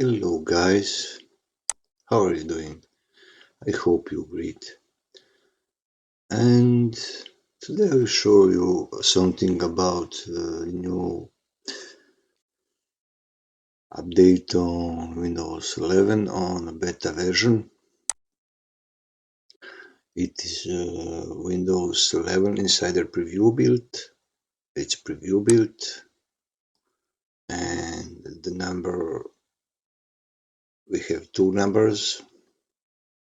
Hello guys, how are you doing? I hope you're great. And today I'll show you something about new update on Windows 11 on a beta version. It is Windows 11 Insider Preview build. It's preview build, and the number, we have two numbers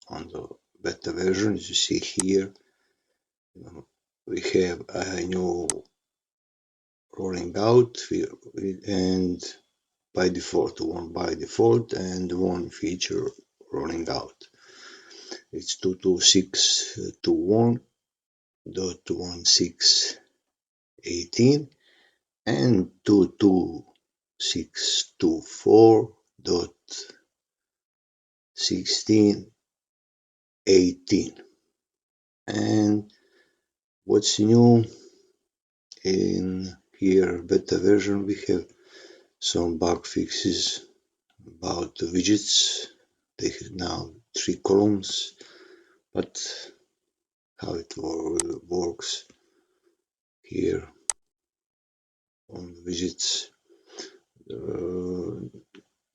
on the beta version. As you see here, we have a new rolling out and by default, and one feature rolling out. It's 22621.1680 and 22624.1680. And what's new in here beta version, we have some bug fixes about the widgets. They have now 3 columns, but how it works here on the widgets,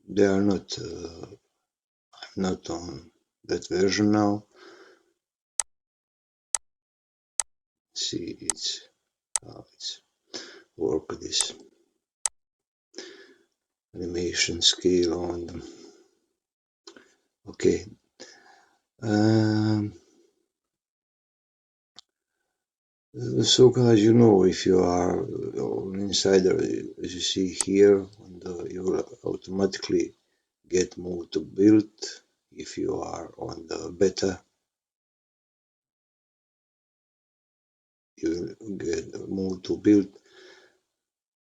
they are not, I'm not on that version now. See, it's how it's work, this animation scale on them. Okay. So guys, you know, if you are an insider, as you see here, you will automatically get moved to build. If you are on the beta, you will get moved to build.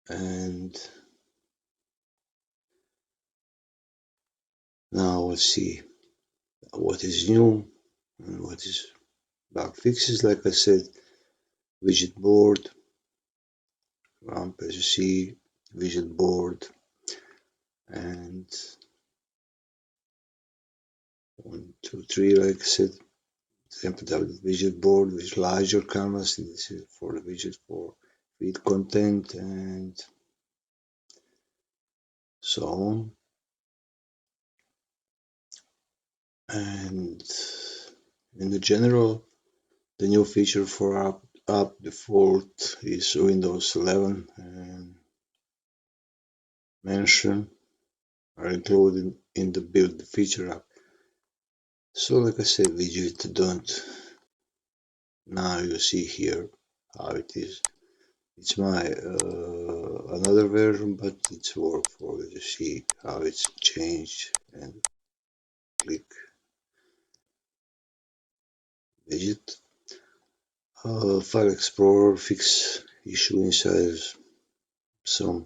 And now let's see what is new and what is bug fixes. Like I said, widget board, as you see, widget board, and 1, 2, 3, like I said, example widget board with larger canvas. This is for the widget for feed content and so on. And in the general, the new feature for app default is Windows 11 and mention are included in the build feature app. So like I said, widget don't. Now you see here how it is. It's my another version, but it's work for you to see how it's changed. And click widget. File Explorer fix issue inside some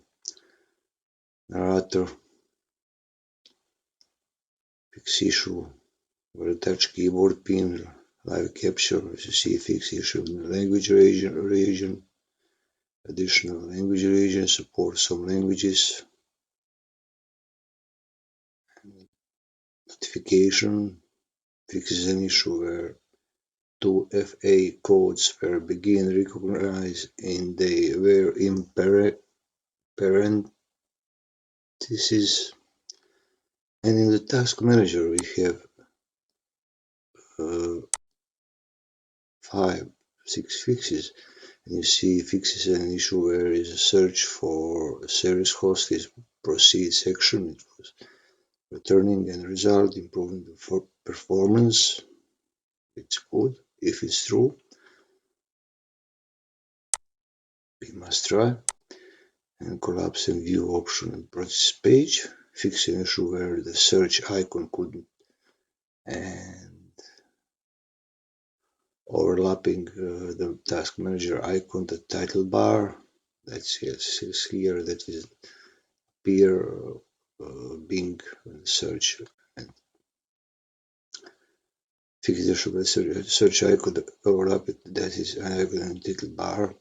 narrator. Fix issue where touch keyboard pin live capture. As you see, fix issue in the language region. Additional language region support some languages. Notification fixes an issue where two FA codes were begin recognized and they were in parentheses. And in the task manager we have 6 fixes. And you see fixes an issue where is a search for a service host is proceed section. It was returning and result improving the performance. It's good if it's true. We must try. And collapse and view option and process page. Fix an issue where the search icon couldn't and overlapping the task manager icon, the title bar. That's here that is appear Bing search, and fix the issue where search icon overlap it, that is icon and title bar.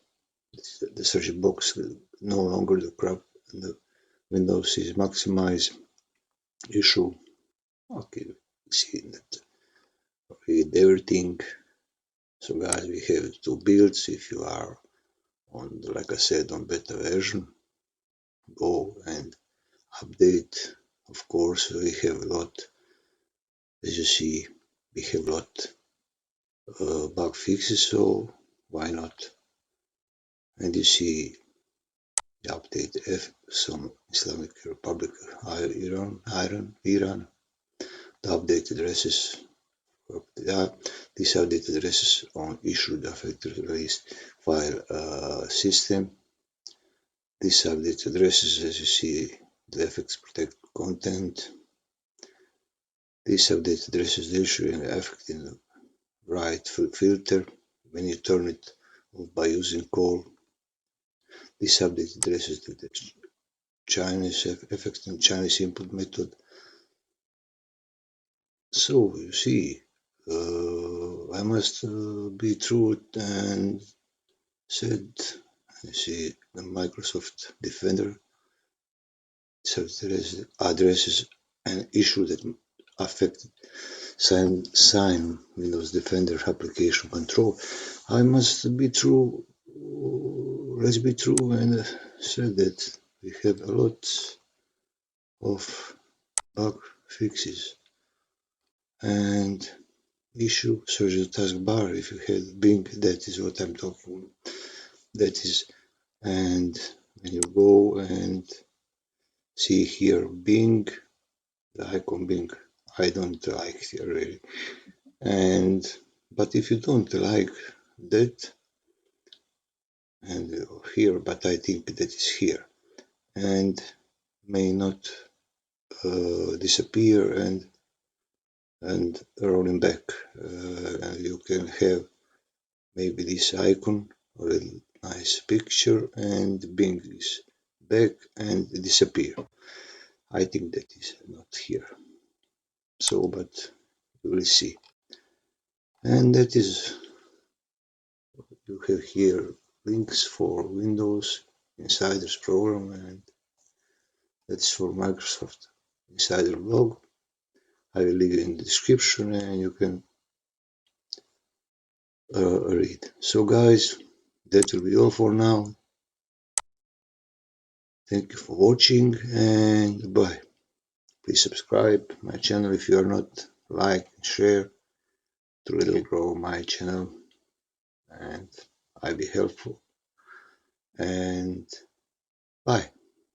The search box no longer the crop, and the Windows is maximized. issue. Okay, see that read everything. So guys, we have two builds. If you are on, like I said, on beta version, go and update. Of course, we have a lot, as you see, we have a lot bug fixes, so why not? And you see the update F some Islamic Republic Iran, the update addresses. These update addresses on issued affected release file system. These update addresses, as you see, the FX protect content. These update addresses the issue and affect in the right filter when you turn it off by using call. This update addresses the Chinese effect and Chinese input method. So you see, I must be true and said, you see the Microsoft Defender addresses an issue that affected sign Windows Defender application control. I must be true, let's be true and said that we have a lot of bug fixes and issue search the taskbar if you have Bing, that is what I'm talking, that is, and when you go and see here Bing, the icon Bing, I don't like here really, and but if you don't like that, and here, but I think that is here, and may not disappear and rolling back, and you can have maybe this icon or a nice picture and Bing is back and disappear. I think that is not here. So, but we will see. And that is, you have here links for Windows Insiders program, and that's for Microsoft Insider blog. I will leave it in the description and you can read. So guys, that will be all for now. Thank you for watching and bye. Please subscribe my channel if you are not, like and share to little grow my channel and I'll be helpful, and bye.